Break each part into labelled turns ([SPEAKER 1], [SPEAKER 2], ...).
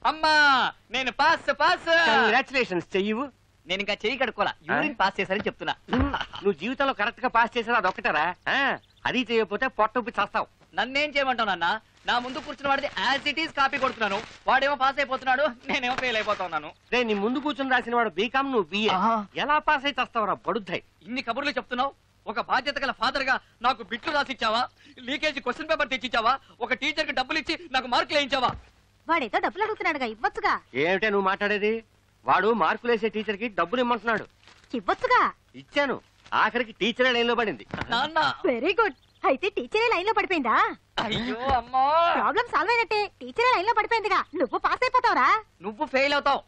[SPEAKER 1] అమ్మా నేను pass pass.
[SPEAKER 2] Congratulations. చెయ్యవు.
[SPEAKER 1] నేను ఇంకా చెయ్యి కడుక్కోలా, యూరిన్ పాస్ చేశారని చెప్తున్నా.
[SPEAKER 2] నువ్వు జీవితంలో కరెక్ట్ గా పాస్ చేసావు అదొక్కటారా? అది చేయకపోతే పొట్టొప్పి చేస్తావు.
[SPEAKER 1] నన్నేం చేయమంటావు నాన్న? నా ముందు కూర్చున్న వాడిది యాజ్ ఇట్ ఈస్ కాపీ కొడుతున్నాను. వాడేమో పాస్ అయిపోతున్నాడు, నేనేమో ఫెయిల్ అయిపోతున్నాను.
[SPEAKER 2] నీ ముందు కూర్చుని రాసిన వాడు బీకామ్, నువ్వు బిఏ. ఎలా పాస్ అయితే వస్తావురా బడుద్దాయి?
[SPEAKER 1] ఇన్ని కబుర్లు చెప్తున్నావు. ఒక బాధ్యత గల ఫాదర్ గా నాకు బిట్లు రాసిచ్చావా? లీకేజ్ క్వశ్చన్ పేపర్ తెచ్చిచ్చావా? ఒక టీచర్ కి డబ్బులు ఇచ్చి నాకు మార్కులు వేయించావా?
[SPEAKER 3] వాడేదో డబ్బులు అడుగుతున్నాడుగా, ఇవ్వచ్చుగా.
[SPEAKER 2] ఏమిటే నువ్వు మాట్లాడేది? వాడు మార్కులేసే టీచర్ కి డబ్బులు ఇమ్మంటున్నాడు.
[SPEAKER 3] ఇవ్వచ్చుగా.
[SPEAKER 2] ఇచ్చాను. ఆఖరికి టీచరే లైన్ లో పడింది.
[SPEAKER 1] నాన్న
[SPEAKER 3] వెరీ గుడ్. అయితే టీచరే లైన్ లో పడిపోయిందా?
[SPEAKER 1] అయ్యో అమ్మా,
[SPEAKER 3] ప్రాబ్లం సాల్వ్ అయినట్టే. టీచరే లైన్ లో పడిపోయిందిగా, నువ్వు పాస్ అయిపోతావురా.
[SPEAKER 1] నువ్వు ఫెయిల్ అవుతావు.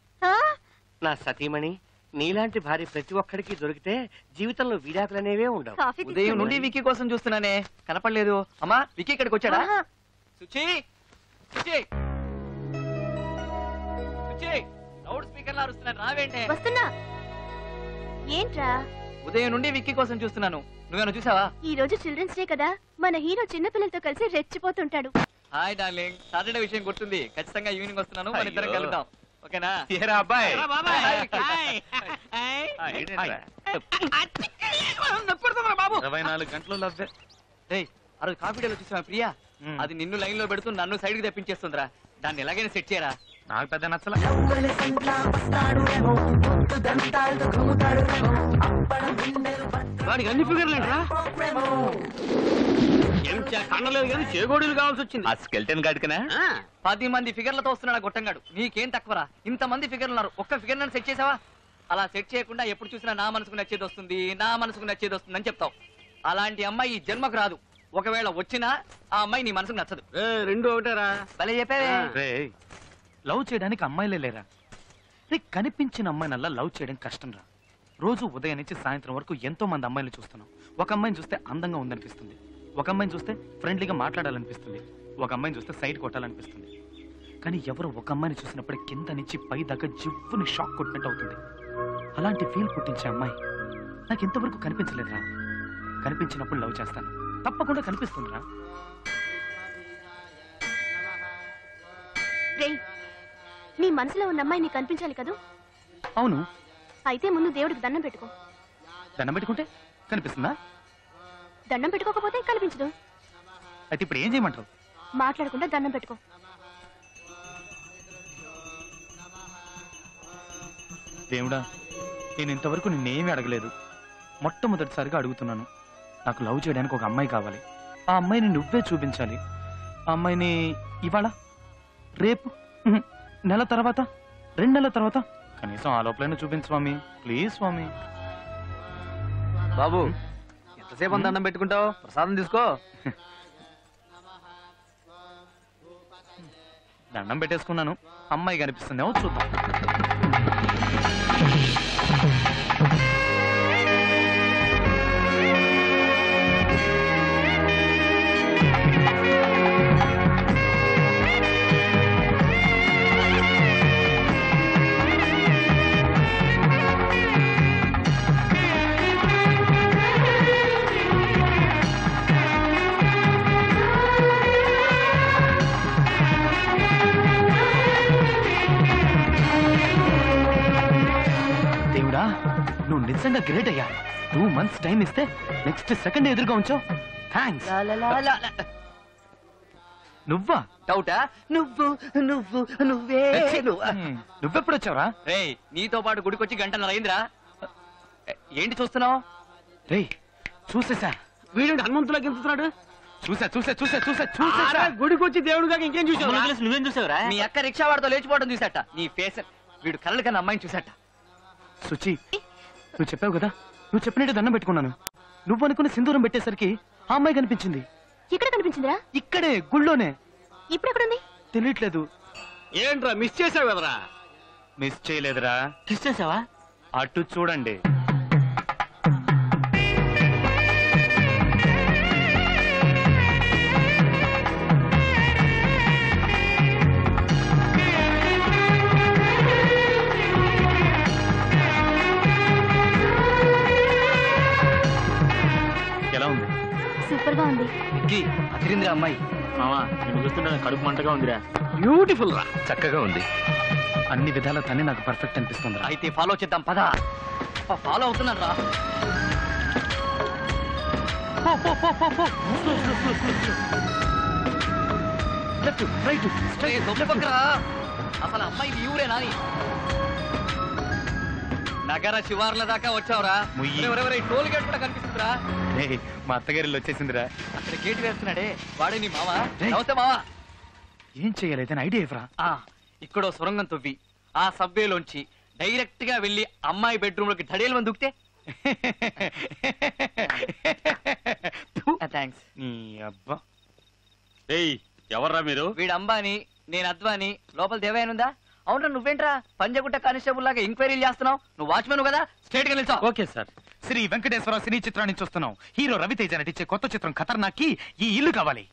[SPEAKER 2] నా సతీమణి, నీలాంటి భార్య ప్రతి ఒక్కడికి దొరికితే జీవితంలో విడాకులనేవే ఉండవు.
[SPEAKER 1] ఉదయం నుండి విక్కీ కోసం చూస్తున్నానే, కనపడలేదు. అమ్మా విక్కీ ఇక్కడికి వచ్చాడా? సుచి సుచి సుచి, లౌడ్ స్పీకర్ లా అరుస్తున్నాను, రావేంటే?
[SPEAKER 3] వస్తున్నా. ఏంట్రా?
[SPEAKER 1] ఉదయం నుండి విక్కీ కోసం చూస్తున్నాను, నువ్వేనా చూసావా?
[SPEAKER 3] ఈ రోజు చిల్డ్రన్స్ డే కదా, మన హీరో చిన్న పిల్లలతో కలిసి రెచ్చిపోతుంటాడు.
[SPEAKER 1] హాయ్ డార్లింగ్, సాటర్డే విషయం గుర్తుంది. ఖచ్చితంగా ఈవినింగ్ వస్తున్నాను, మన ఇద్దరం కలుద్దాం. ఓకేనా?
[SPEAKER 2] అబ్బాయి
[SPEAKER 1] బాబు
[SPEAKER 2] 24 గంటలు లవ్వే.
[SPEAKER 1] ఆ రోజు కాఫీ డేలో చూసావా ప్రియా? అది నిన్ను లైన్ లో పెడుతూ నన్ను సైడ్ కి తెప్పించేస్తుందిరా. దాన్ని ఎలాగైనా సెట్ చేయరా.
[SPEAKER 2] నాకు పెద్ద నచ్చల. వాడికి అన్ని ఫిగర్లేంట్రా? కండలేదు కానీ చేగోడీలు కావాల్సి వచ్చింది. ఆ స్కెల్టన్ గాడికనా?
[SPEAKER 1] 10 మంది ఫిగర్లతో వస్తున్నాడు గొట్టంగాడు. నీకేం తక్కువరా? ఇంతమంది ఫిగర్లు ఉన్నారు, ఒక్క ఫిగర్ నన్ను సెట్ చేసావా? అలా సెట్ చేయకుండా ఎప్పుడు చూసినా నా మనసుకు నచ్చేది వస్తుంది, నా మనసుకు నచ్చేది వస్తుంది అని చెప్తావు. అలాంటి అమ్మాయి ఈ జన్మకు రాదు. ఒకవేళ వచ్చినా ఆ అమ్మాయి నీ మనసుకు నచ్చదు.
[SPEAKER 2] రెండు ఒకటేరా.
[SPEAKER 1] భలే చెప్పావే.
[SPEAKER 4] లవ్ చేయడానికి అమ్మాయిలే లేరా? కనిపించిన అమ్మాయినల్లా లవ్ చేయడం కష్టం రా. రోజు ఉదయం నుంచి సాయంత్రం వరకు ఎంతో మంది అమ్మాయిలు చూస్తున్నాం. ఒక అమ్మాయిని చూస్తే అందంగా ఉందనిపిస్తుంది, ఒక అమ్మాయిని చూస్తే ఫ్రెండ్లీగా మాట్లాడాలనిపిస్తుంది, ఒక అమ్మాయిని చూస్తే సైడ్ కొట్టాలనిపిస్తుంది. కానీ ఎవరు ఒక అమ్మాయిని చూసినప్పుడు కింద నుంచి పై దాకా జివ్వుని షాక్ కొట్టినట్టు అవుతుంది. అలాంటి ఫీల్ పుట్టించే అమ్మాయి నాకు ఇంతవరకు కనిపించలేదురా. కనిపించినప్పుడు లవ్ చేస్తాను, తప్పకుండా కనిపిస్తుందిరా.
[SPEAKER 3] నీ మనసులో ఉన్న అమ్మాయి నీకు కనిపించాలి కదా?
[SPEAKER 4] అవును.
[SPEAKER 3] అయితే ముందు దేవుడికి దండం పెట్టుకో.
[SPEAKER 4] దండం పెట్టుకుంటే కనిపిస్తుందా?
[SPEAKER 3] దండం పెట్టుకోకపోతే కనిపించదు.
[SPEAKER 4] అయితే ఇప్పుడు ఏం చేయమంటావు?
[SPEAKER 3] మాట్లాడకుండా దండం పెట్టుకో.
[SPEAKER 4] దేవుడా, నేను ఇంతవరకు నిన్నేమీ అడగలేదు. మొట్టమొదటిసారిగా అడుగుతున్నాను. నాకు లవ్ చేయడానికి ఒక అమ్మాయి కావాలి. ఆ అమ్మాయిని నువ్వే చూపించాలి. ఆ అమ్మాయిని ఇవాళ, రేపు, నెల తర్వాత, 2 నెలల తర్వాత, కనీసం ఆ లోపలైనా చూపించు స్వామి, ప్లీజ్ స్వామి.
[SPEAKER 1] బాబు ఎంతసేపు దండం పెట్టుకుంటావు? ప్రసాదం తీసుకో.
[SPEAKER 4] దండం పెట్టేసుకున్నాను. అమ్మాయి కనిపిస్తుందేమో చూద్దాం. నువ్వు నిజంగా గ్రేట్ అయ్యా. 2 months టైం ఇస్తే నెక్స్ట్ సెకండ్ ఎదురుగా ఉంచావు. థ్యాంక్స్. నువ్వా?
[SPEAKER 1] డౌటా?
[SPEAKER 4] నువ్వెప్పుడు వచ్చావురా?
[SPEAKER 1] రే, నీతో పాటు గుడికొచ్చి 1.5 గంటలు అయిందిరా. ఏంటి చూస్తున్నావు?
[SPEAKER 4] రే చూసేసా.
[SPEAKER 2] వీడు హనుమంతులా గెలుస్తున్నాడు.
[SPEAKER 4] చూసా.
[SPEAKER 2] గుడికొచ్చి దేవుడుగా ఇంకేం చూసావు? నువ్వేం చూసావురా?
[SPEAKER 1] మీ అక్క రిక్షా వాడితో లేచిపోవడం చూసాట. నీ ఫేస్. వీడు కలలు కన్నా అమ్మాయిని చూసాట.
[SPEAKER 4] సుచి, నువ్వు చెప్పావు కదా, నువ్వు చెప్పినట్టు దండం పెట్టుకున్నాను. నువ్వు అనుకున్న సింధూరం పెట్టేసరికి ఆ అమ్మాయి కనిపించింది.
[SPEAKER 3] ఎక్కడ కనిపించిందిరా?
[SPEAKER 4] ఇక్కడే గుళ్ళోనే.
[SPEAKER 3] ఇప్పుడు ఎక్కడుంది?
[SPEAKER 4] తెలియట్లేదు.
[SPEAKER 2] ఏంట్రా మిస్ చేసావు కదరా?
[SPEAKER 4] మిస్ చేయలేదురా.
[SPEAKER 2] కిస్ చేసావా?
[SPEAKER 4] అటు చూడండి. ఎలా ఉంది?
[SPEAKER 3] సూపర్ గా ఉంది.
[SPEAKER 1] విక్కీ అదిరింద్ర అమ్మాయి.
[SPEAKER 5] మామా నేను చూస్తుంటే కడుపు మంటగా ఉందిరా.
[SPEAKER 2] బ్యూటిఫుల్ రా, చక్కగా ఉంది.
[SPEAKER 4] అన్ని విధాల తనే నాకు పర్ఫెక్ట్ అనిపిస్తుంది.
[SPEAKER 1] అయితే ఫాలో చేద్దాం పద. ఫాలో అవుతున్నాను రా. అసలు అమ్మాయి ఈ ఊరే నాని. నగర శివార్ల దాకా వచ్చావురా. టోల్ గేట్ కూడా కనిపిస్తుందిరా.
[SPEAKER 4] మా అత్తగారిలో వచ్చేసిందిరా.
[SPEAKER 1] అక్కడ గేట్ వేస్తున్నాడే వాడే నీ మావా? నమస్తే మావా.
[SPEAKER 4] ఏం చెయ్యాలి ఐడియా ఇవ్వరా?
[SPEAKER 1] ఇక్కడో సొరంగం తవ్వి ఆ సబ్వేలోంచి డైరెక్ట్ గా వెళ్ళి అమ్మాయి బెడ్రూమ్ లోకి ధడేలు మంది దుక్తే. థ్యాంక్స్.
[SPEAKER 5] ఎవర్రా మీరు?
[SPEAKER 1] వీడు అంబాని, నేను అద్వాని. లోపల దేవయానుందా? అవునరా, నువ్వేంట్రా పంజగుట్ట కానిస్టేబుల్ లాగా ఎంక్వైరీలు చేస్తున్నావు? నువ్వు వాచ్మెన్ కదా, స్ట్రేట్ గా నిల్చో.
[SPEAKER 4] Okay sir. Sri Venkateswara cine చిత్రాన్ని చూస్తున్నాం. హీరో రవితేజ నటించే కొత్త చిత్రం ఖతర్నాక్కి ఈ ఇల్లు కావాలి.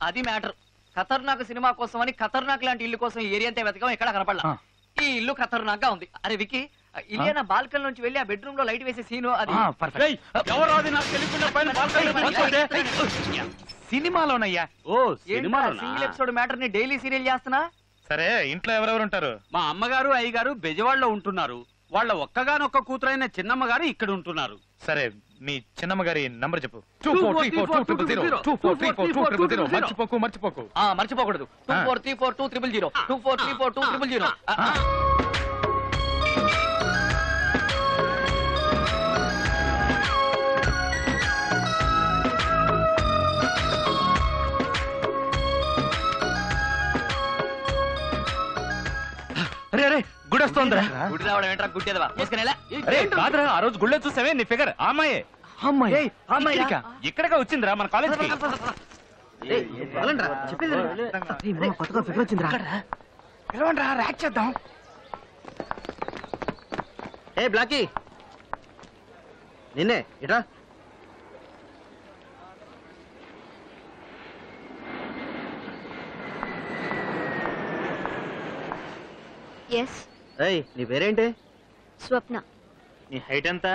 [SPEAKER 1] అది మ్యాటర్. ఖతర్నాక్ సినిమా కోసం అని ఖతర్నాక్ లాంటి ఇల్లు కోసం ఏరియా అంతా వెతకం, ఎక్కడ కనపడలా. ఈ ఇల్లు ఖతర్నాక్ గా ఉంది. అరే వికి, ఇలియానా బాల్కన్ నుంచి వెళ్ళి ఆ బెడ్రూమ్ లో లైట్ వేసే సీను అది.
[SPEAKER 4] సినిమాలోనయ్యా.
[SPEAKER 5] ఓ
[SPEAKER 1] సింగిల్ ఎపిసోడ్ మ్యాటర్ ని డైలీ సీరియల్ చేస్తున్నా.
[SPEAKER 4] సరే, ఇంట్లో ఎవరెవరు ఉంటారు?
[SPEAKER 5] మా అమ్మగారు అయ్యగారు బెజవాడలో ఉంటున్నారు. వాళ్ళ ఒక్కగానొక్క కూతురైన చిన్నమ్మ గారు ఇక్కడ ఉంటున్నారు.
[SPEAKER 4] సరే, మీ చిన్నమ్మ గారి నంబర్ చెప్పు. 243420 మర్చిపోకు.
[SPEAKER 1] మర్చిపోకూడదు. 243420 243420.
[SPEAKER 4] అరే గుడి వస్తోందిరా.
[SPEAKER 1] గుడి రావడం ఏంట్రా గుడ్డేదవా?
[SPEAKER 5] కాదురా, ఆ రోజు గుళ్ళో చూసావే నీ ఫిగర్ ఆ అమ్మాయే. ఇక్కడగా వచ్చిందిరా మన కాలేజ్ కి.
[SPEAKER 2] ఏ బ్లాకీ, నిన్నే ఇట్రా.
[SPEAKER 3] ఎస్.
[SPEAKER 2] ఏయ్, నీ పేరేంటి?
[SPEAKER 3] స్వప్న.
[SPEAKER 5] నీ హైట్ ఎంత?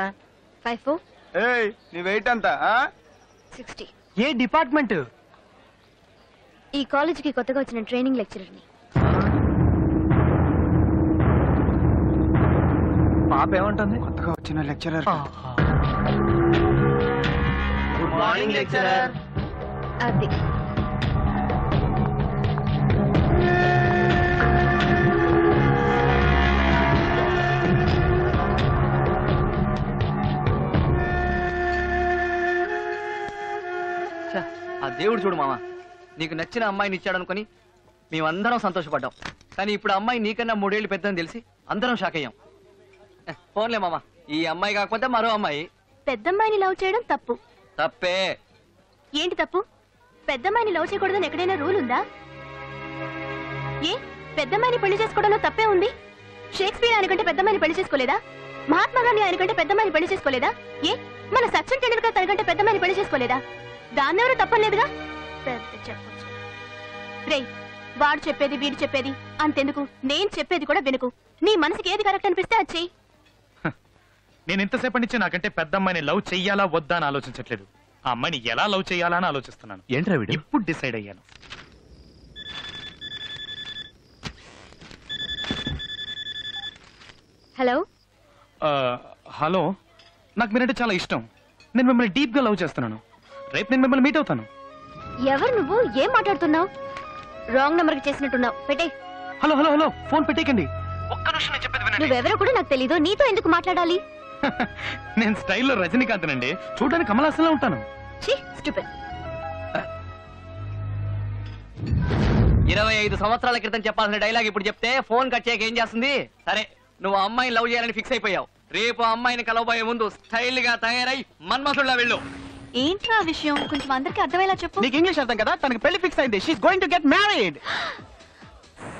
[SPEAKER 3] 5'4".
[SPEAKER 6] నీ వెయిట్ ఎంత?
[SPEAKER 3] 60.
[SPEAKER 6] ఏ డిపార్ట్మెంట్?
[SPEAKER 3] ఈ కాలేజీకి కొత్తగా వచ్చిన ట్రైనింగ్ లెక్చరర్ని.
[SPEAKER 6] పాప ఏమంటుంది? కొత్తగా వచ్చిన లెక్చరర్.
[SPEAKER 2] Good morning lecturer.
[SPEAKER 3] అది
[SPEAKER 1] ఆ దేవుడు చూడు మామ, నీకు నచ్చిన అమ్మాయిని ఇచ్చాడనుకుని మేమందరం సంతోషపడ్డాం. కానీ ఇప్పుడు అమ్మాయి నీకన్నా 3 ఏళ్ళు పెద్దని తెలిసి అందరం షాక్ అయ్యాం. ఫోన్లే మామ, ఈ అమ్మాయి కాకపోతే మరో అమ్మాయి.
[SPEAKER 3] పెద్దమ్మాయిని లవ్ చేయడం తప్పు.
[SPEAKER 1] తప్పే.
[SPEAKER 3] ఏంటి తప్పు? పెద్దమ్మాయిని లవ్ చేయకూడదని ఎక్కడైనా రూల్ ఉందా? ఏ పెద్దమ్మాయిని పెళ్లి చేసుకోవడంలో తప్పే ఉంది? షేక్స్పియర్ ఆయనకంటే పెద్దమ్మాయిని పెళ్లి చేసుకోలేదా? మహాత్మా గాంధీ ఆయనకంటే పెద్దమ్మాయిని పెళ్లి చేసుకోలేదా? ఏ మన సచిన్ టెండూల్కర్ తనకంటే పెద్దమ్మాయిని పెళ్లి చేసుకోలేదా? దాన్నెవరూ తప్పలేదుగా. పెద్ద చెప్పొచ్చు. రే, వాడు చెప్పేది వీడు చెప్పేది అంతెందుకు, నేను చెప్పేది కూడా వినుకు. నీ మనసుకి ఏది కరెక్ట్ అనిపిస్తే అది చెయ్యి.
[SPEAKER 4] నేను ఇంతసేపటి నుంచి నాకంటే పెద్ద అమ్మాయిని లవ్ చెయ్యాలా వద్దా అని ఆలోచించట్లేదు. ఆ అమ్మాయిని ఎలా లవ్ చెయ్యాలా అని ఆలోచిస్తున్నాను.
[SPEAKER 2] ఏంట్రా వీడు?
[SPEAKER 4] ఇప్పుడు డిసైడ్ అయ్యాను.
[SPEAKER 3] హలో.
[SPEAKER 4] హలో, నాకు మీరంటే చాలా ఇష్టం. నేను మిమ్మల్ని డీప్ గా లవ్ చేస్తున్నాను. రేపు నేను మిమ్మల్ని మీట్ అవుతాను.
[SPEAKER 3] ఎవరు నువ్వు? ఏం మాట్లాడుతున్నావు? రాంగ్ నంబర్ కి చేసినట్టున్నావు. పెట్టే.
[SPEAKER 4] హలో హలో హలో, ఫోన్ పెట్టేకండి. ఒక్క నిమిషం నేను చెప్పేది వినండి.
[SPEAKER 3] నువ్వెవరో కూడా నాకు తెలీదు. నీతో ఎందుకు మాట్లాడాలి?
[SPEAKER 4] నేను స్టైల్లో రజనీకాంత్ నండి. చూడడానికి కమలాసంలా ఉంటాను.
[SPEAKER 1] 25 సంవత్సరాల క్రితం చెప్పాల్సిన డైలాగ్ ఇప్పుడు చెప్తే ఫోన్ కట్ చేయక ఏం చేస్తుంది? సరే, నువ్వు అమ్మాయిని లవ్ చేయాలని ఫిక్స్ అయిపోయావు. రేపు అమ్మాయిని కలవబోయే ముందు స్టైల్ గా తయారై మన్మథుల్లా వెళ్ళు.
[SPEAKER 3] ఏంట్రా విషయం? కొంచెం అందరికి అర్థమయ్యేలా చెప్పు.
[SPEAKER 6] నీకు ఇంగ్లీష్ అర్థం కదా? తనకి పెళ్లి ఫిక్స్ అయింది. She is going to get married.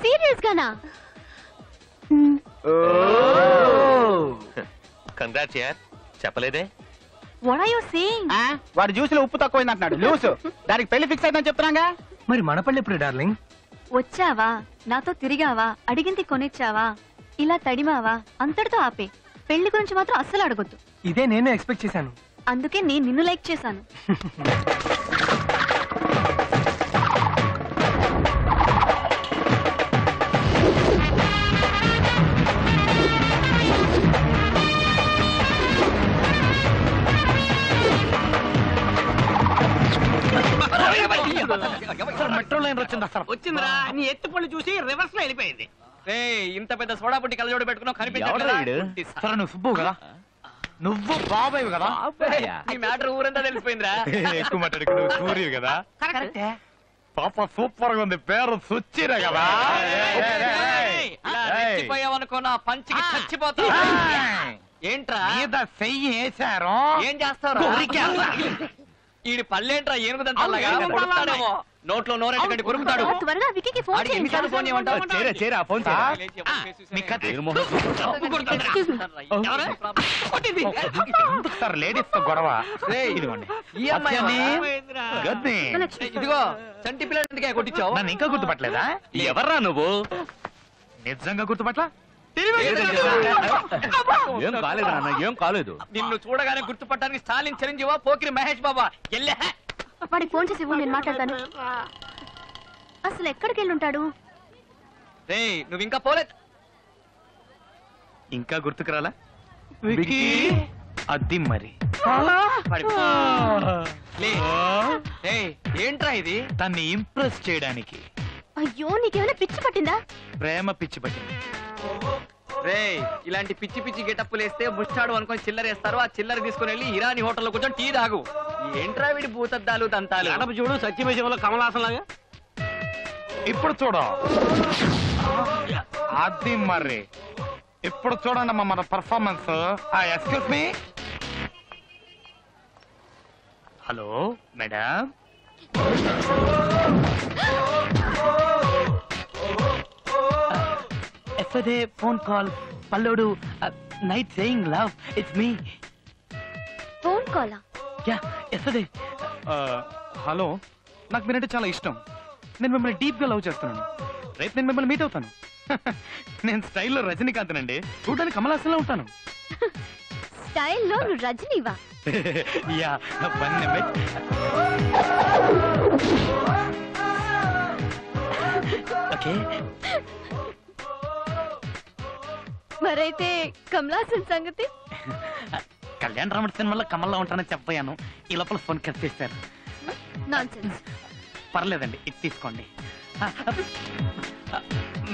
[SPEAKER 3] Serious గానా?
[SPEAKER 2] కంగ్రాట్స్ యార్. చెప్పలేదే?
[SPEAKER 3] What are you saying?
[SPEAKER 6] వాడి జ్యూస్ లో ఉప్పు తక్కువైంది అంటున్నాడు. లూస్. దానికి పెళ్లి ఫిక్స్ అయిందని చెప్తున్నాగా. మరి మన పెళ్లి ఎప్పుడు డార్లింగ్?
[SPEAKER 3] వచ్చావా, నాతో తిరిగావా, అడిగింది కొనిచ్చావా, ఇలా తడిమావా, అంతటితో ఆపే. పెళ్లి గురించి మాత్రం అస్సలు అడగొద్దు.
[SPEAKER 6] ఇదే నేను ఎక్స్పెక్ట్ చేశాను.
[SPEAKER 3] అందుకే నేను నిన్ను లైక్ చేశాను.
[SPEAKER 2] నీ ఎత్తు పళ్ళు చూసి రివర్స్ లో వెళ్ళిపోయింది.
[SPEAKER 1] ఇంత పెద్ద సోడా పుట్టి కలజోడు పెట్టుకున్నావు కనిపించట్లేదా?
[SPEAKER 4] సరే నువ్వు సుబ్బు కదా, నువ్వు బాబాయ్ కదా,
[SPEAKER 1] నీ మ్యాటర్ ఊరంతా తెలిసిపోయిందిరా.
[SPEAKER 4] ఎక్కువ మాట్లాడుకు నువ్వు సూర్యు కదా. పాప సూపర్ గా ఉంది, పేరు సుచ్చిరా కదా.
[SPEAKER 1] చచ్చిపోయావనుకో నా పంచికి చచ్చిపోతా. ఏంట్రా
[SPEAKER 4] మీద చెయ్యి వేశారు,
[SPEAKER 1] ఏం చేస్తావు? ఈడి పళ్ళేంట్రా ఏనుగుదంతాగా కొడుతాడేమో, నోట్లో నోరెట్టుకండి కొరుకుతాడు.
[SPEAKER 3] త్వరగా విక్కీకి ఫోన్
[SPEAKER 1] ఆడికి ఎన్నిసార్లు ఫోన్ చేయమంటావు?
[SPEAKER 4] లేడీస్ తో గొడవ. ఇదిగోండి
[SPEAKER 1] ఈ అమ్మాయి ఇదిగో చంటి పిల్లడికే కొట్టించావు.
[SPEAKER 4] నన్ను ఇంకా గుర్తుపట్టలేదా?
[SPEAKER 5] ఎవర్రా నువ్వు?
[SPEAKER 4] నిజంగా గుర్తుపట్ల?
[SPEAKER 5] ఏం కాలేదు నాన్న, ఏం కాలేదు.
[SPEAKER 1] నిన్ను చూడగానే గుర్తుపట్టడానికి స్టాలిన్ చిరంజీవా పోకిరి మహేష్ బాబా ఎల్లే.
[SPEAKER 3] వాడికి ఫోన్ చేసి ఇవ్వు, నేను మాట్లాడతాను. అసలు ఎక్కడికి వెళ్ళి ఉంటాడు?
[SPEAKER 1] నువ్వు ఇంకా పోలేదు.
[SPEAKER 4] ఇంకా గుర్తుకురాలా? అది మరి
[SPEAKER 1] ఏంట్రా ఇది?
[SPEAKER 4] తన్ని ఇంప్రెస్ చేయడానికి.
[SPEAKER 3] అయ్యో నీకేమైనా పిచ్చి పట్టిందా?
[SPEAKER 4] ప్రేమ పిచ్చి పట్టింది.
[SPEAKER 1] ఇలాంటి పిచ్చి పిచ్చి గెటప్పులు వేస్తే ముష్టాడు అనుకొని చిల్లరేస్తారు. ఆ చిల్లర తీసుకుని వెళ్ళి ఇరానీ హోటల్లో కూర్చొని టీ తాగు. ఏంట్రా వీడి భూతద్దాలు దంతాలు?
[SPEAKER 2] అడప చూడు సత్యమేశంలో కమలాసన్ లాగా.
[SPEAKER 4] ఇప్పుడు చూడు, అది మరి ఇప్పుడు చూడండి అమ్మా మన performance. Excuse me. Hello madam, yesterday phone call పల్లోడు night saying love it's me.
[SPEAKER 3] Phone కాలా?
[SPEAKER 4] Yeah yesterday. హలో, నాకు మీరంటే చాలా ఇష్టం. నేను మిమ్మల్ని డీప్ గా లవ్ చేస్తున్నాను. రేపు నేను మిమ్మల్ని మీట్ అవుతాను. నేను స్టైల్లో రజనీకాంత్ అండి, చూడడానికి కమలాసంలో ఉంటాను.
[SPEAKER 3] స్టైల్లో నువ్వు రజనీవా?
[SPEAKER 4] Yeah one minute. ఓకే,
[SPEAKER 3] మరైతే కమలాసన్ సంగతి?
[SPEAKER 4] కళ్యాణ రాముడి సినిమాలో కమల్లో ఉంటానని చెప్పాను. ఈ లోపల ఫోన్ కట్ చేశారు.
[SPEAKER 3] నాన్సెన్స్.
[SPEAKER 4] పర్లేదండి, ఇది తీసుకోండి.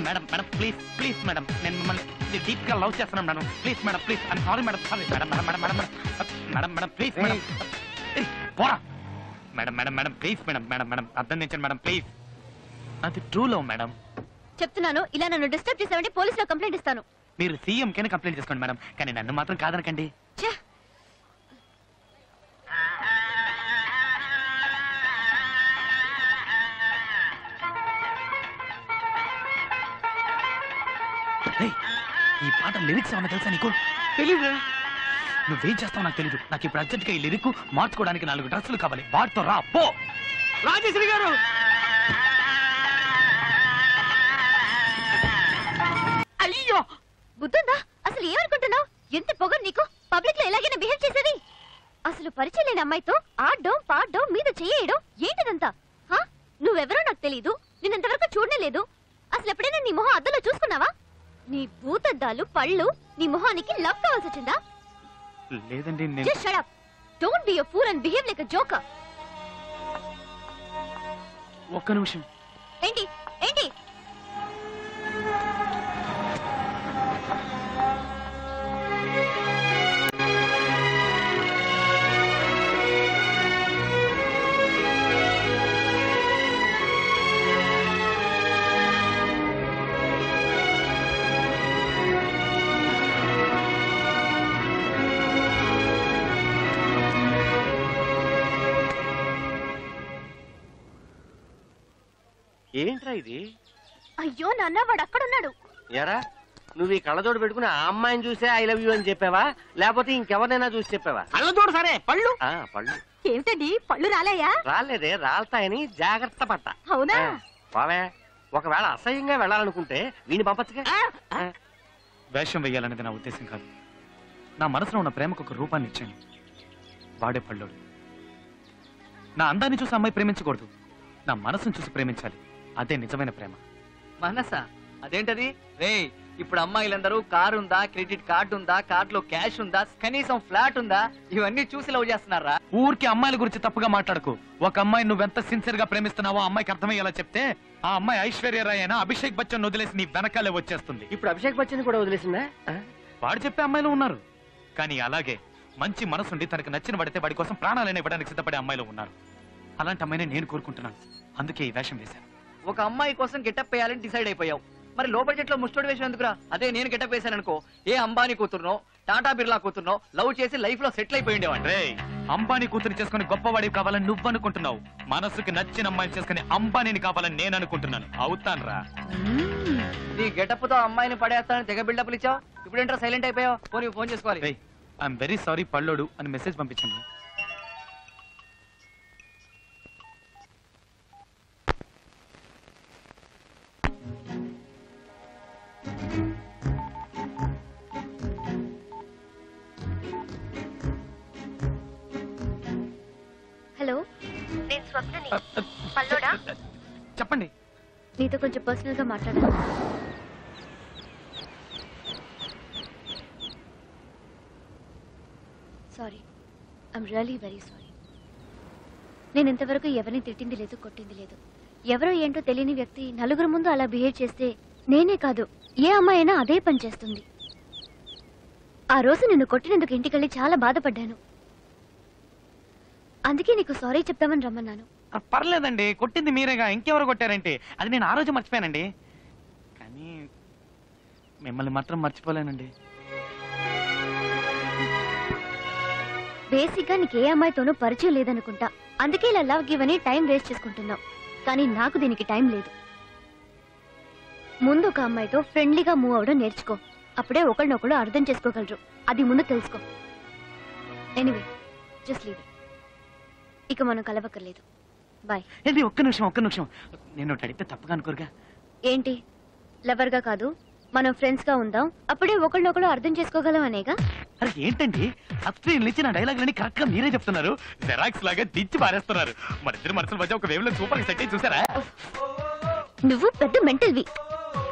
[SPEAKER 4] Madam madam please please madam, నేను మిమ్మల్ని డీప్ గా లవ్ చేస్తున్నాను madam. Please madam, please. I'm sorry madam, sorry madam madam madam madam madam madam please madam. పోరా madam madam madam please madam madam madam అర్థం చేయండి మేడం ప్లీజ్. అది true love madam.
[SPEAKER 3] చెప్తున్నాను, ఇలా నన్ను డిస్టర్బ్ చేసావంటే పోలీసులో కంప్లైంట్ ఇస్తాను.
[SPEAKER 4] మీరు సీఎం కైనా కంప్లైంట్ చేసుకోండి మేడం, కానీ నన్ను మాత్రం కాదనకండి.
[SPEAKER 3] ఛే!
[SPEAKER 4] ఈ పాట లిరిక్స్ ఏమన్నా తెలుసా నీకు?
[SPEAKER 2] తెలీదు.
[SPEAKER 4] నువ్వేం చేస్తావు నాకు తెలీదు. నాకు ఇప్పుడు అర్జెంట్ గా ఈ లిరిక్ మార్చుకోవడానికి 4 డ్రెస్సులు కావాలి. వాటితో రా పో.
[SPEAKER 2] రాజేశ్వరి గారు, అయ్యో
[SPEAKER 3] బుద్ధుందా? అసలు ఏమనుకుంటున్నావు? ఎంత పొగరు నీకు? పబ్లిక్ లో ఎలాగైనా బిహేవ్ చేసేది? అసలు పరిచయం లేని అమ్మాయితో ఆడడం పాడడం మీద చేయడం ఏంటిదంతా? నువ్వెవరో నాకు తెలీదు, నేనంతవరకు చూడనే లేదు. అసలు ఎప్పుడైనా నీ మొహం అద్దంలో చూసుకున్నావా? నీ భూతద్దాలు పళ్ళు నీ మొహానికి లవ్ కావాల్సి వచ్చిందా?
[SPEAKER 4] లేదండి,
[SPEAKER 3] Just shut up. Don't be a fool and behave like a joker.
[SPEAKER 4] ఒక్క నిమిషం.
[SPEAKER 3] ఏంటి ఏంటి?
[SPEAKER 2] ఏంట్రా ఇది?
[SPEAKER 3] అయ్యో నాన్న, వాడు అక్కడున్నాడు.
[SPEAKER 2] ఎరా, నువ్వు ఈ కళ్ళజోడు పెట్టుకుని ఆ అమ్మాయిని చూసే ఐ లవ్ యూ అని చెప్పావా, లేకపోతే ఇంకెవరినైనా చూసి చెప్పావా? కళ్ళజోడు సరే, పళ్ళు పళ్ళు
[SPEAKER 3] ఏమిటండి పళ్ళు రాలేయా?
[SPEAKER 2] రాలేదే, రాలతాయని జాగ్రత్త పట్ట.
[SPEAKER 3] అవునా?
[SPEAKER 2] బావే, ఒకవేళ అసహ్యంగా వెళ్ళాలనుకుంటే వీని పంపచ్చుగా.
[SPEAKER 4] వేషం వెయ్యాలనేది నా ఉద్దేశం కాదు. నా మనసులో ఉన్న ప్రేమకు ఒక రూపాన్ని ఇచ్చాను. వాడే పళ్ళోడు. నా అందాన్ని చూసి అమ్మాయి ప్రేమించకూడదు, నా మనసును చూసి ప్రేమించాలి. అదే నిజమైన ప్రేమ.
[SPEAKER 1] మనస అదేంటది రే ఇప్పుడు అమ్మాయిలందరూ కారు ఉందా, క్రెడిట్ కార్డు ఉందా, కార్డులో క్యాష్ ఉందా, కనీసం ఫ్లాట్ ఉందా, ఇవన్నీ చూసి లవ్ చేస్తున్నారా?
[SPEAKER 4] ఊరికి అమ్మాయిల గురించి తప్పుగా మాట్లాడకు. ఒక అమ్మాయి నువ్వెంత సిన్సియర్ గా ప్రేమిస్తున్నావో ఆ అమ్మాయికి అర్థమయ్యేలా చెప్తే ఆ అమ్మాయి ఐశ్వర్య రాయ్ అయినా అభిషేక్ బచ్చన్ వదిలేసి నీ వెనకాలే వచ్చేస్తుంది.
[SPEAKER 2] ఇప్పుడు అభిషేక్ బచ్చన్ కూడా వదిలేసిందా?
[SPEAKER 4] వాడు చెప్పే అమ్మాయిలు ఉన్నారు, కానీ అలాగే మంచి మనసుండి తనకు నచ్చిన పడితే వాడి కోసం ప్రాణాలైనా ఇవ్వడానికి సిద్ధపడే అమ్మాయిలు ఉన్నారు. అలాంటి అమ్మాయిని నేను కోరుకుంటున్నాను, అందుకే ఈ వేషం వేశాను.
[SPEAKER 1] ఒక అమ్మాయి కోసం గెటప్ వేయాలని డిసైడ్ అయిపోయావు, మరి లో బడ్జెట్ లో ముస్టోడి వేషం ఎందుకురా? అదే నేను గెటప్ వేశాను అనుకో, ఏ అంబానీ కూతురునో టాటా బిర్లా కూతురునో లవ్ చేసి లైఫ్ లో సెటిల్ అయిపోయిండేవాడి.
[SPEAKER 4] రే అంబానీ కూతురు చేసుకుని గొప్పవాడి కావాలని నువ్వు అనుకుంటున్నావు, మనసుకి నచ్చిన అమ్మాయిని చేసుకుని అంబానీని కావాలని నేను అనుకుంటున్నాను. అవుతాను రా.
[SPEAKER 1] నీ గెటప్ తో అమ్మాయిని పడేస్తానని తెగ బిల్డప్లు ఇచ్చావు, ఇప్పుడు ఏంటో సైలెంట్ అయిపోయావు. ఫోన్ చేసుకోవాలి.
[SPEAKER 4] ఐఎమ్ వెరీ సారీ పల్లోడు అని మెసేజ్ పంపించాను.
[SPEAKER 3] హలో, నేను స్వప్నని. పల్లోడా?
[SPEAKER 4] చెప్పండి.
[SPEAKER 3] నీతో కొంచెం పర్సనల్ గా మాట్లాడాలి. Sorry, I'm really very sorry. నేను ఇంతవరకు ఎవరిని తిట్టింది లేదు, కొట్టింది లేదు. ఎవరో ఏంటో తెలియని వ్యక్తి నలుగురు ముందు అలా బిహేవ్ చేస్తే నేనే కాదు ఏ అమ్మాయి అయినా అదే పని చేస్తుంది. ఆ రోజు నిన్ను కొట్టినందుకు ఇంటికెళ్ళి చాలా బాధపడ్డాను. అందుకే నీకు సారీ చెప్తామని రమ్మన్నాను.
[SPEAKER 4] పర్లేదండి, కొట్టింది మీరేగా, ఇంకెవరు కొట్టారంటే అది నేను ఆ రోజు మర్చిపోయానండి. కానీ మిమ్మల్ని మాత్రం మర్చిపోలేనండి.
[SPEAKER 3] బేసిక్ గా నీకు ఏ అమ్మాయితోనూ పరిచయం లేదనుకుంటా, అందుకే ఇలా లవ్ గివ్ అని టైం వేస్ట్ చేసుకుంటున్నావు. కానీ నాకు దీనికి టైం లేదు. ముందు ఒక అమ్మాయితో ఫ్రెండ్లీగా మూవ్ అవడం నేర్చుకో, అప్పుడే ఒకళ్ళనొకళ్ళు అర్థం చేసుకోగలరు. అది ముందు తెలుసుకో. Anyway, just leave it. ఇక మనం కలవక్కర్లేదు. బాయ్.
[SPEAKER 4] ఏంటి ఒక్క నిమిషం నేను ఒకటి అడిగితే తప్పుగా అనుకోరుగా?
[SPEAKER 3] ఏంటి? లవర్ గా కాదు, మనం ఫ్రెండ్స్ గా ఉందాం, అప్పుడే ఒకళ్ళనొకళ్ళు అర్థం చేసుకోగలం అనేగా.
[SPEAKER 4] అరే ఏంటండి, సబ్స్క్రీన్ ఇచ్చిన డైలాగులని కరెక్ట్ గా మీరే చెప్తున్నారు, జెరాక్స్ లాగా దించి పారేస్తున్నారు. మన ఇద్దరు మనసుల మధ్య ఒక వేవ్ లో సూపర్ గా సెట్ అయ్యి చూసారా?
[SPEAKER 3] నువ్వు పెద్ద మెంటల్వి.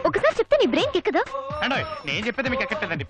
[SPEAKER 3] ఒకసారి చెప్తే నీ బ్రెయిన్ ఎక్కదా?
[SPEAKER 4] అండ్ నేను చెప్పేది మీకు ఎక్కట్లేదండి,